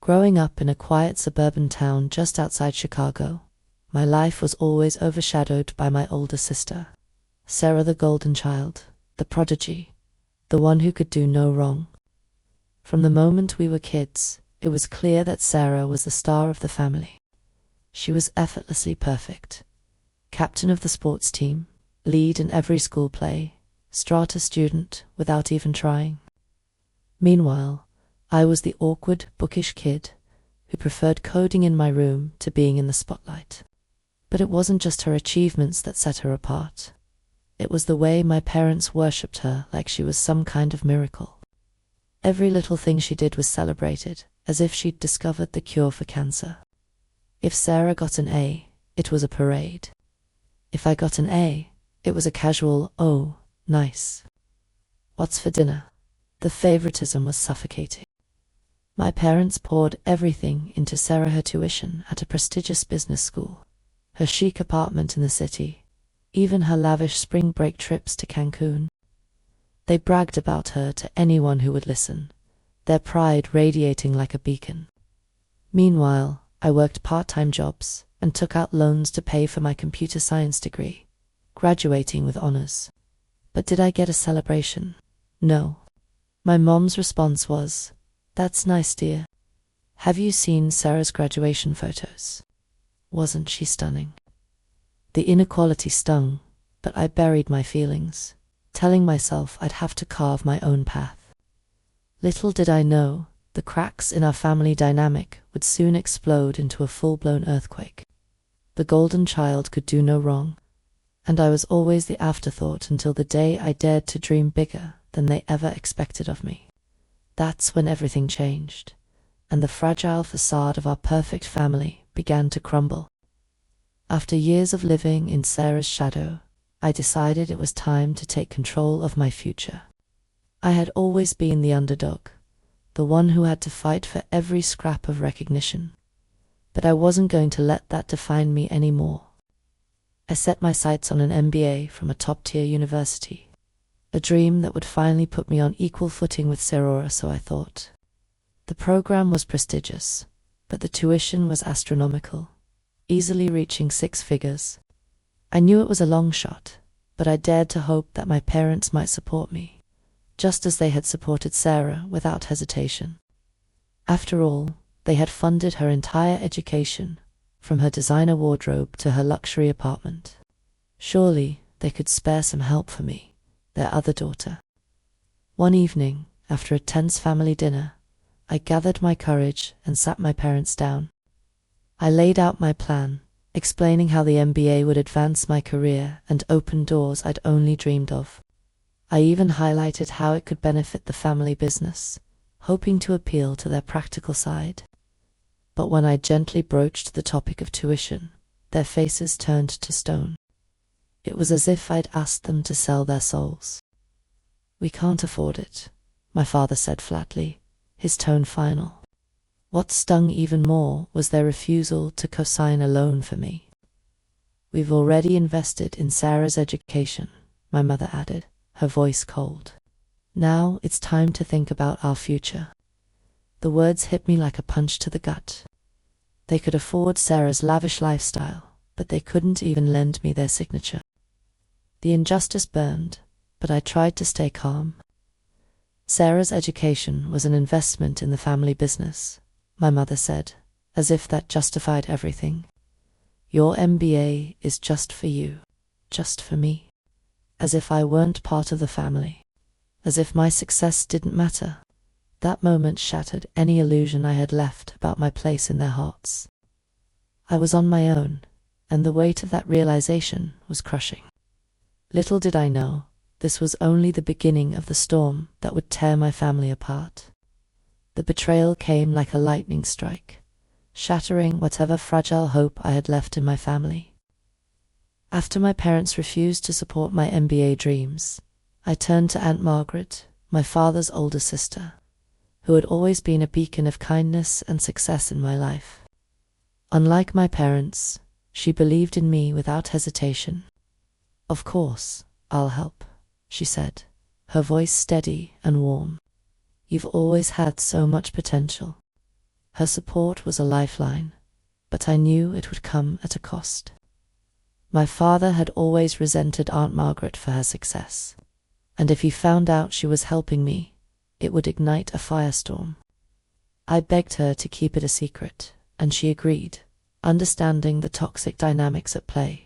Growing up in a quiet suburban town just outside Chicago, my life was always overshadowed by my older sister, Sarah, the golden child, the prodigy, the one who could do no wrong. From the moment we were kids, it was clear that Sarah was the star of the family. She was effortlessly perfect. Captain of the sports team, lead in every school play, strata student without even trying. Meanwhile, I was the awkward, bookish kid who preferred coding in my room to being in the spotlight. But it wasn't just her achievements that set her apart. It was the way my parents worshipped her like she was some kind of miracle. Every little thing she did was celebrated, as if she'd discovered the cure for cancer. If Sarah got an A, it was a parade. If I got an A, it was a casual, "Oh, nice. What's for dinner?" The favoritism was suffocating. My parents poured everything into Sarah: her tuition at a prestigious business school, her chic apartment in the city, even her lavish spring break trips to Cancun. They bragged about her to anyone who would listen, their pride radiating like a beacon. Meanwhile, I worked part-time jobs and took out loans to pay for my computer science degree, graduating with honors. But did I get a celebration? No. My mom's response was, "That's nice, dear. Have you seen Sarah's graduation photos? Wasn't she stunning?" The inequality stung, but I buried my feelings, telling myself I'd have to carve my own path. Little did I know, the cracks in our family dynamic would soon explode into a full-blown earthquake. The golden child could do no wrong, and I was always the afterthought until the day I dared to dream bigger than they ever expected of me. That's when everything changed, and the fragile facade of our perfect family began to crumble. After years of living in Sarah's shadow, I decided it was time to take control of my future. I had always been the underdog, the one who had to fight for every scrap of recognition. But I wasn't going to let that define me anymore. I set my sights on an MBA from a top-tier university, a dream that would finally put me on equal footing with Sarah, so I thought. The program was prestigious, but the tuition was astronomical, easily reaching 6 figures. I knew it was a long shot, but I dared to hope that my parents might support me, just as they had supported Sarah without hesitation. After all, they had funded her entire education, from her designer wardrobe to her luxury apartment. Surely they could spare some help for me, their other daughter. One evening, after a tense family dinner, I gathered my courage and sat my parents down. I laid out my plan, explaining how the MBA would advance my career and open doors I'd only dreamed of. I even highlighted how it could benefit the family business, hoping to appeal to their practical side. But when I gently broached the topic of tuition, their faces turned to stone. It was as if I'd asked them to sell their souls. "We can't afford it," my father said flatly, his tone final. What stung even more was their refusal to co-sign a loan for me. "We've already invested in Sarah's education," my mother added, her voice cold. "Now it's time to think about our future." The words hit me like a punch to the gut. They could afford Sarah's lavish lifestyle, but they couldn't even lend me their signature. The injustice burned, but I tried to stay calm. Sarah's education was an investment in the family business, my mother said, as if that justified everything. "Your MBA is just for you, just for me." As if I weren't part of the family. As if my success didn't matter. That moment shattered any illusion I had left about my place in their hearts. I was on my own, and the weight of that realization was crushing. Little did I know, this was only the beginning of the storm that would tear my family apart. The betrayal came like a lightning strike, shattering whatever fragile hope I had left in my family. After my parents refused to support my MBA dreams, I turned to Aunt Margaret, my father's older sister, who had always been a beacon of kindness and success in my life. Unlike my parents, she believed in me without hesitation. "Of course, I'll help," she said, her voice steady and warm. "You've always had so much potential." Her support was a lifeline, but I knew it would come at a cost. My father had always resented Aunt Margaret for her success, and if he found out she was helping me, it would ignite a firestorm. I begged her to keep it a secret, and she agreed, understanding the toxic dynamics at play.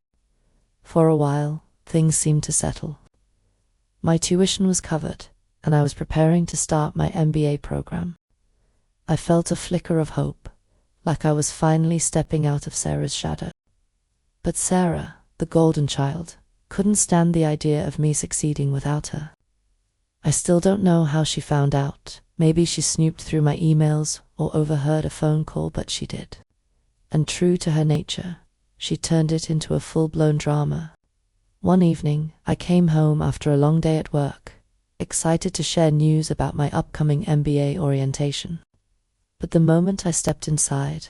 For a while, things seemed to settle. My tuition was covered, and I was preparing to start my MBA program. I felt a flicker of hope, like I was finally stepping out of Sarah's shadow. But Sarah, the golden child, couldn't stand the idea of me succeeding without her. I still don't know how she found out. Maybe she snooped through my emails or overheard a phone call, but she did. And true to her nature, she turned it into a full-blown drama. One evening, I came home after a long day at work, excited to share news about my upcoming MBA orientation. But the moment I stepped inside,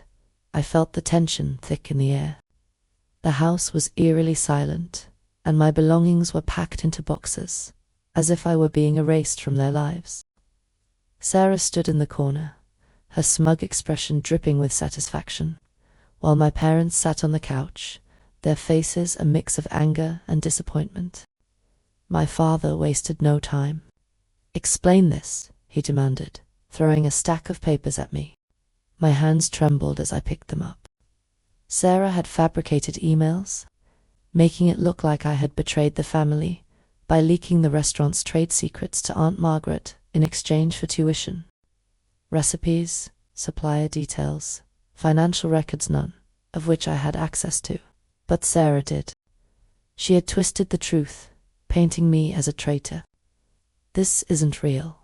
I felt the tension thick in the air. The house was eerily silent, and my belongings were packed into boxes, as if I were being erased from their lives. Sarah stood in the corner, her smug expression dripping with satisfaction, while my parents sat on the couch, their faces a mix of anger and disappointment. My father wasted no time. "Explain this," he demanded, throwing a stack of papers at me. My hands trembled as I picked them up. Sarah had fabricated emails, making it look like I had betrayed the family by leaking the restaurant's trade secrets to Aunt Margaret in exchange for tuition. Recipes, supplier details, financial records, none of which I had access to. But Sarah did. She had twisted the truth, painting me as a traitor. "This isn't real,"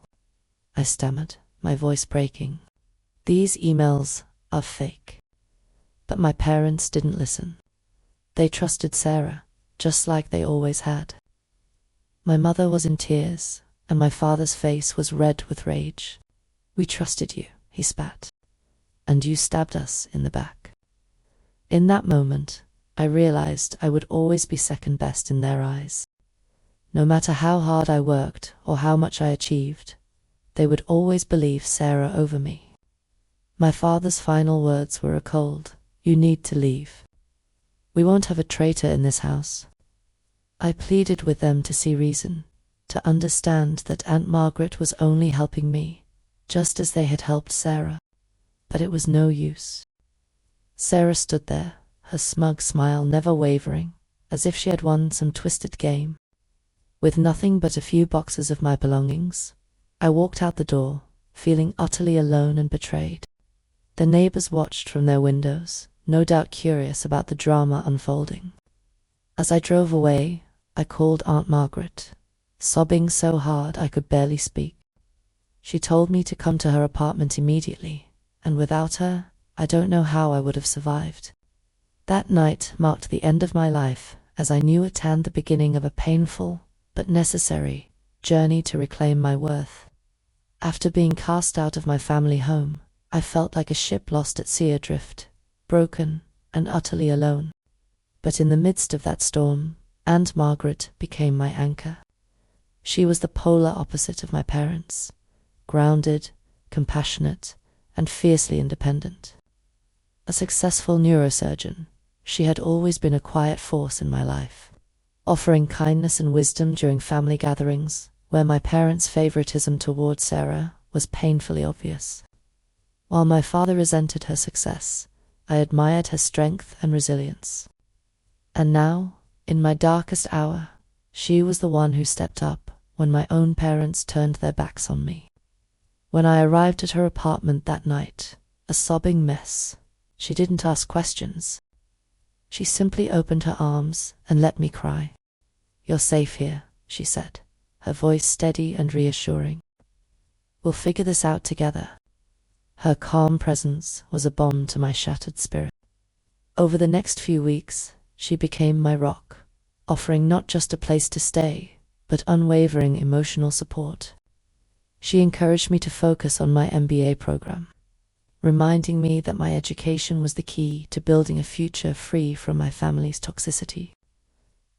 I stammered, my voice breaking. "These emails are fake." But my parents didn't listen. They trusted Sarah, just like they always had. My mother was in tears, and my father's face was red with rage. "We trusted you," he spat, "and you stabbed us in the back." In that moment, I realized I would always be second best in their eyes. No matter how hard I worked or how much I achieved, they would always believe Sarah over me. My father's final words were a cold, "You need to leave. We won't have a traitor in this house." I pleaded with them to see reason, to understand that Aunt Margaret was only helping me, just as they had helped Sarah. But it was no use. Sarah stood there, her smug smile never wavering, as if she had won some twisted game. With nothing but a few boxes of my belongings, I walked out the door, feeling utterly alone and betrayed. The neighbors watched from their windows, no doubt curious about the drama unfolding. As I drove away, I called Aunt Margaret, sobbing so hard I could barely speak. She told me to come to her apartment immediately, and without her, I don't know how I would have survived. That night marked the end of my life, as I knew it and the beginning of a painful, but necessary, journey to reclaim my worth. After being cast out of my family home, I felt like a ship lost at sea adrift, broken and utterly alone. But in the midst of that storm, Aunt Margaret became my anchor. She was the polar opposite of my parents, grounded, compassionate, and fiercely independent. A successful neurosurgeon, she had always been a quiet force in my life, offering kindness and wisdom during family gatherings, where my parents' favoritism toward Sarah was painfully obvious. While my father resented her success, I admired her strength and resilience. And now, in my darkest hour, she was the one who stepped up when my own parents turned their backs on me. When I arrived at her apartment that night, a sobbing mess, she didn't ask questions. She simply opened her arms and let me cry. "You're safe here," she said, her voice steady and reassuring. "We'll figure this out together." Her calm presence was a balm to my shattered spirit. Over the next few weeks, she became my rock, offering not just a place to stay, but unwavering emotional support. She encouraged me to focus on my MBA program, reminding me that my education was the key to building a future free from my family's toxicity.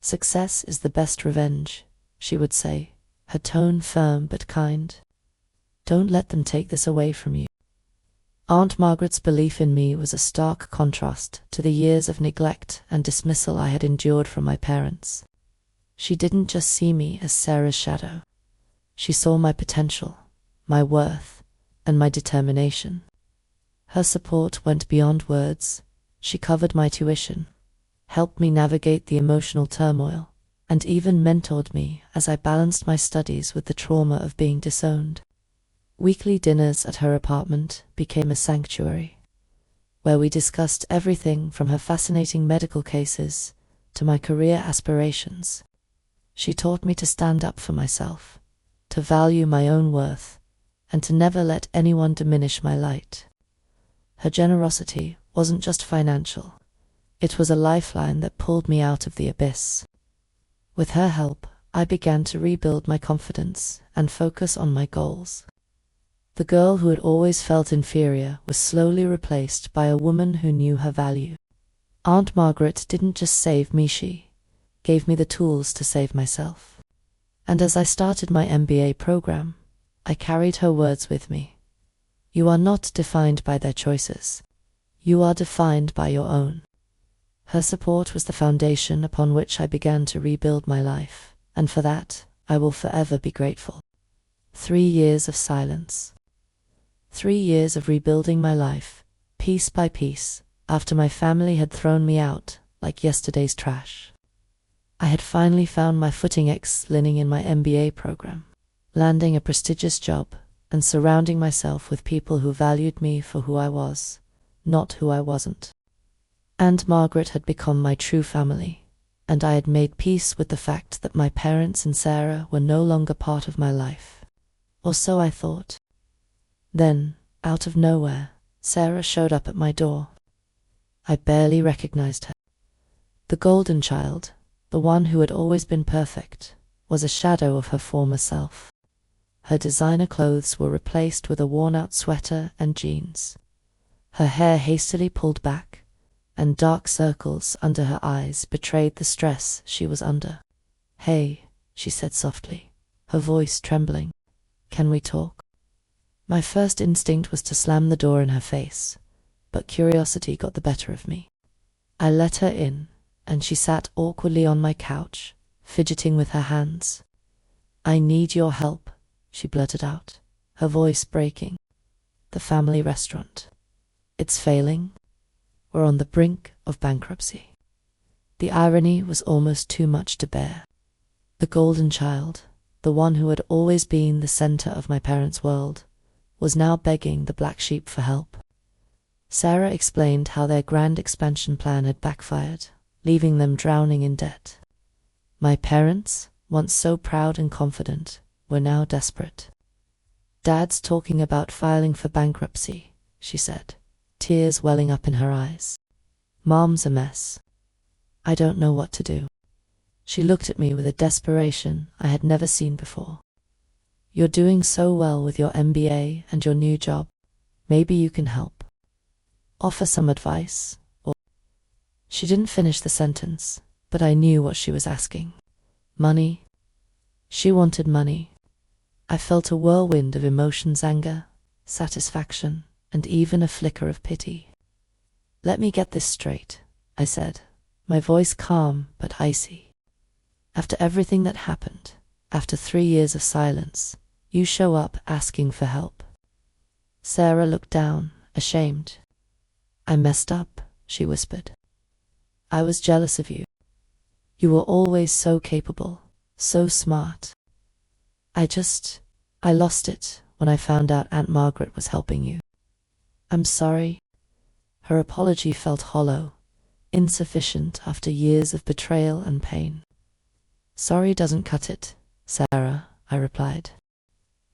"Success is the best revenge," she would say, her tone firm but kind. "Don't let them take this away from you." Aunt Margaret's belief in me was a stark contrast to the years of neglect and dismissal I had endured from my parents. She didn't just see me as Sarah's shadow. She saw my potential, my worth, and my determination. Her support went beyond words. She covered my tuition, helped me navigate the emotional turmoil, and even mentored me as I balanced my studies with the trauma of being disowned. Weekly dinners at her apartment became a sanctuary, where we discussed everything from her fascinating medical cases to my career aspirations. She taught me to stand up for myself, to value my own worth, and to never let anyone diminish my light. Her generosity wasn't just financial. It was a lifeline that pulled me out of the abyss. With her help, I began to rebuild my confidence and focus on my goals. The girl who had always felt inferior was slowly replaced by a woman who knew her value. Aunt Margaret didn't just save me, she gave me the tools to save myself. And as I started my MBA program, I carried her words with me. You are not defined by their choices. You are defined by your own. Her support was the foundation upon which I began to rebuild my life, and for that, I will forever be grateful. 3 years of silence. 3 years of rebuilding my life, piece by piece, after my family had thrown me out like yesterday's trash. I had finally found my footing excelling in my MBA program, landing a prestigious job, and surrounding myself with people who valued me for who I was, not who I wasn't. Aunt Margaret had become my true family, and I had made peace with the fact that my parents and Sarah were no longer part of my life. Or so I thought. Then, out of nowhere, Sarah showed up at my door. I barely recognized her. The golden child, the one who had always been perfect, was a shadow of her former self. Her designer clothes were replaced with a worn-out sweater and jeans. Her hair hastily pulled back, and dark circles under her eyes betrayed the stress she was under. "Hey," she said softly, her voice trembling. "Can we talk?" My first instinct was to slam the door in her face, but curiosity got the better of me. I let her in, and she sat awkwardly on my couch, fidgeting with her hands. "I need your help," she blurted out, her voice breaking. "The family restaurant. It's failing. We're on the brink of bankruptcy." The irony was almost too much to bear. The golden child, the one who had always been the center of my parents' world, was now begging the black sheep for help. Sarah explained how their grand expansion plan had backfired, leaving them drowning in debt. My parents, once so proud and confident, were now desperate. "Dad's talking about filing for bankruptcy," she said, tears welling up in her eyes. "Mom's a mess. I don't know what to do." She looked at me with a desperation I had never seen before. "You're doing so well with your MBA and your new job. Maybe you can help. Offer some advice, or—" She didn't finish the sentence, but I knew what she was asking. Money. She wanted money. I felt a whirlwind of emotions: anger, satisfaction, and even a flicker of pity. "Let me get this straight," I said, my voice calm but icy. "After everything that happened, after 3 years of silence, you show up asking for help." Sarah looked down, ashamed. "I messed up," she whispered. "I was jealous of you. You were always so capable, so smart. I lost it when I found out Aunt Margaret was helping you. I'm sorry." Her apology felt hollow, insufficient after years of betrayal and pain. "Sorry doesn't cut it, Sarah," I replied.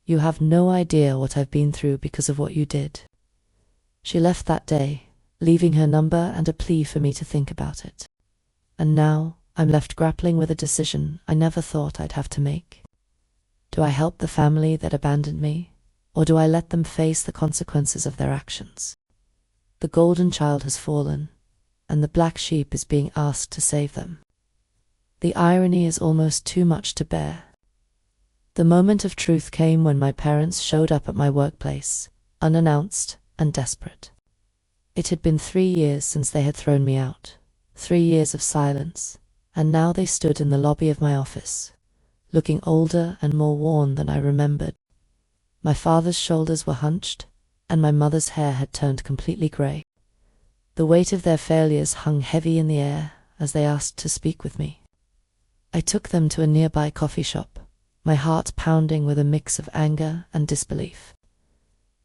"You have no idea what I've been through because of what you did." She left that day, leaving her number and a plea for me to think about it. And now I'm left grappling with a decision I never thought I'd have to make. Do I help the family that abandoned me, or do I let them face the consequences of their actions? The golden child has fallen, and the black sheep is being asked to save them. The irony is almost too much to bear. The moment of truth came when my parents showed up at my workplace, unannounced, and desperate. It had been 3 years since they had thrown me out, 3 years of silence, and now they stood in the lobby of my office, looking older and more worn than I remembered. My father's shoulders were hunched, and my mother's hair had turned completely grey. The weight of their failures hung heavy in the air as they asked to speak with me. I took them to a nearby coffee shop, my heart pounding with a mix of anger and disbelief.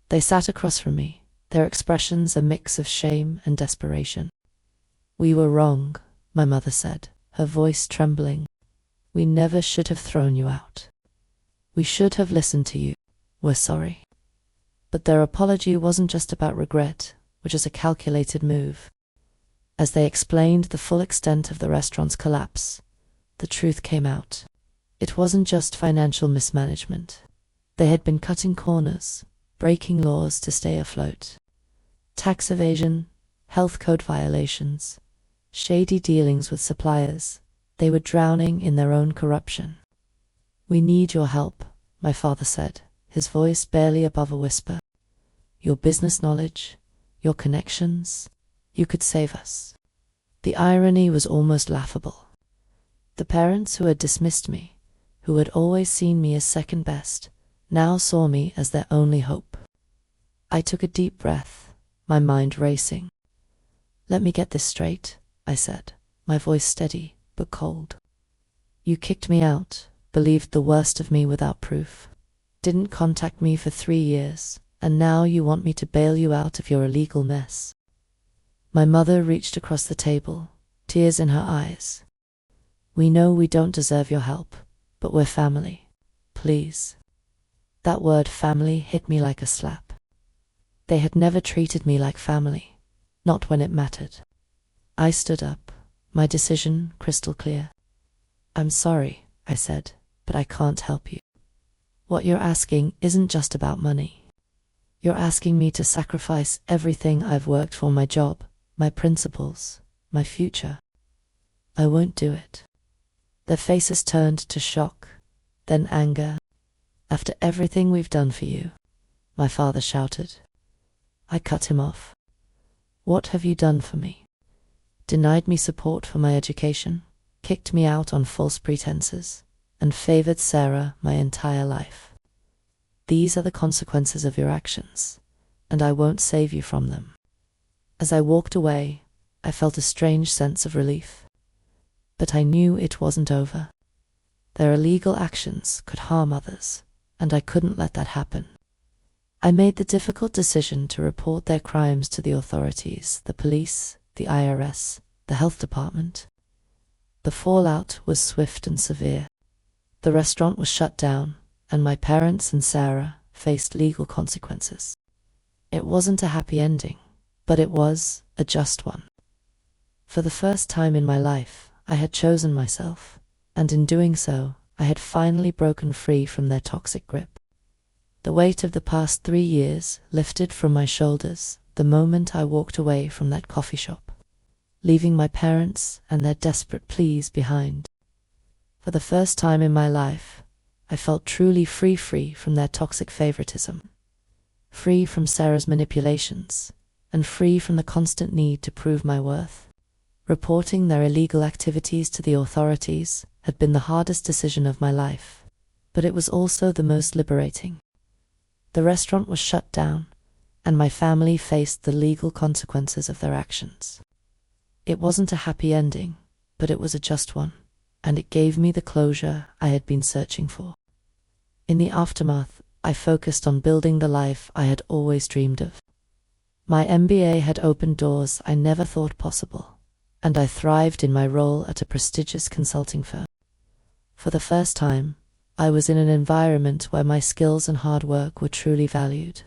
They sat across from me, their expressions a mix of shame and desperation. "We were wrong," my mother said, her voice trembling. "We never should have thrown you out. We should have listened to you. We're sorry." But their apology wasn't just about regret, which is a calculated move. As they explained the full extent of the restaurant's collapse, the truth came out. It wasn't just financial mismanagement. They had been cutting corners, breaking laws to stay afloat. Tax evasion, health code violations, shady dealings with suppliers. They were drowning in their own corruption. "We need your help," my father said, his voice barely above a whisper. "Your business knowledge, your connections, you could save us." The irony was almost laughable. The parents who had dismissed me, who had always seen me as second best, now saw me as their only hope. I took a deep breath, my mind racing. "Let me get this straight," I said, my voice steady but cold. "You kicked me out, believed the worst of me without proof, didn't contact me for 3 years, and now you want me to bail you out of your illegal mess." My mother reached across the table, tears in her eyes. "We know we don't deserve your help, but we're family. Please." That word family hit me like a slap. They had never treated me like family, not when it mattered. I stood up, my decision crystal clear. "I'm sorry," I said, "but I can't help you. What you're asking isn't just about money. You're asking me to sacrifice everything I've worked for, my job, my principles, my future. I won't do it." Their faces turned to shock, then anger. "After everything we've done for you," my father shouted. I cut him off. "What have you done for me? Denied me support for my education, kicked me out on false pretenses, and favored Sarah my entire life. These are the consequences of your actions, and I won't save you from them." As I walked away, I felt a strange sense of relief. But I knew it wasn't over. Their illegal actions could harm others, and I couldn't let that happen. I made the difficult decision to report their crimes to the authorities, the police, the IRS, the health department. The fallout was swift and severe. The restaurant was shut down, and my parents and Sarah faced legal consequences. It wasn't a happy ending, but it was a just one. For the first time in my life, I had chosen myself, and in doing so, I had finally broken free from their toxic grip. The weight of the past 3 years lifted from my shoulders the moment I walked away from that coffee shop, leaving my parents and their desperate pleas behind. For the first time in my life, I felt truly free from their toxic favoritism, free from Sarah's manipulations, and free from the constant need to prove my worth. Reporting their illegal activities to the authorities had been the hardest decision of my life, but it was also the most liberating. The restaurant was shut down, and my family faced the legal consequences of their actions. It wasn't a happy ending, but it was a just one, and it gave me the closure I had been searching for. In the aftermath, I focused on building the life I had always dreamed of. My MBA had opened doors I never thought possible, and I thrived in my role at a prestigious consulting firm. For the first time, I was in an environment where my skills and hard work were truly valued.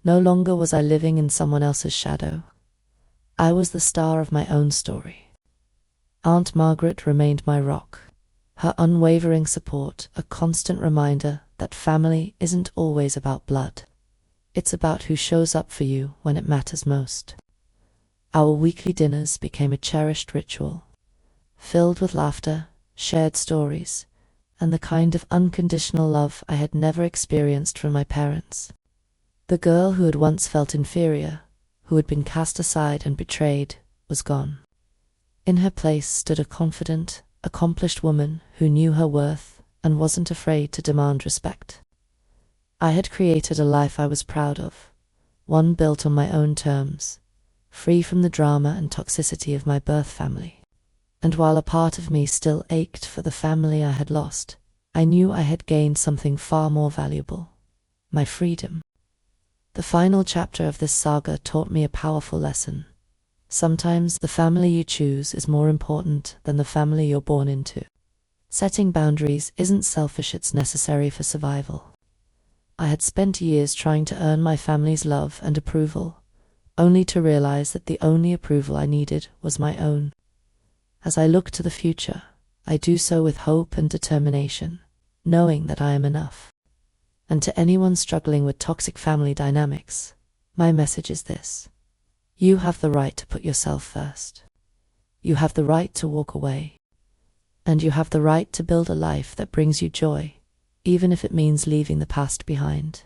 No longer was I living in someone else's shadow. I was the star of my own story. Aunt Margaret remained my rock, her unwavering support a constant reminder that family isn't always about blood. It's about who shows up for you when it matters most. Our weekly dinners became a cherished ritual, filled with laughter, shared stories, and the kind of unconditional love I had never experienced from my parents. The girl who had once felt inferior, who had been cast aside and betrayed, was gone. In her place stood a confident, accomplished woman who knew her worth and wasn't afraid to demand respect. I had created a life I was proud of, one built on my own terms, free from the drama and toxicity of my birth family. And while a part of me still ached for the family I had lost, I knew I had gained something far more valuable: my freedom. The final chapter of this saga taught me a powerful lesson. Sometimes the family you choose is more important than the family you're born into. Setting boundaries isn't selfish, it's necessary for survival. I had spent years trying to earn my family's love and approval, only to realize that the only approval I needed was my own. As I look to the future, I do so with hope and determination, knowing that I am enough. And to anyone struggling with toxic family dynamics, my message is this: you have the right to put yourself first. You have the right to walk away. And you have the right to build a life that brings you joy, even if it means leaving the past behind.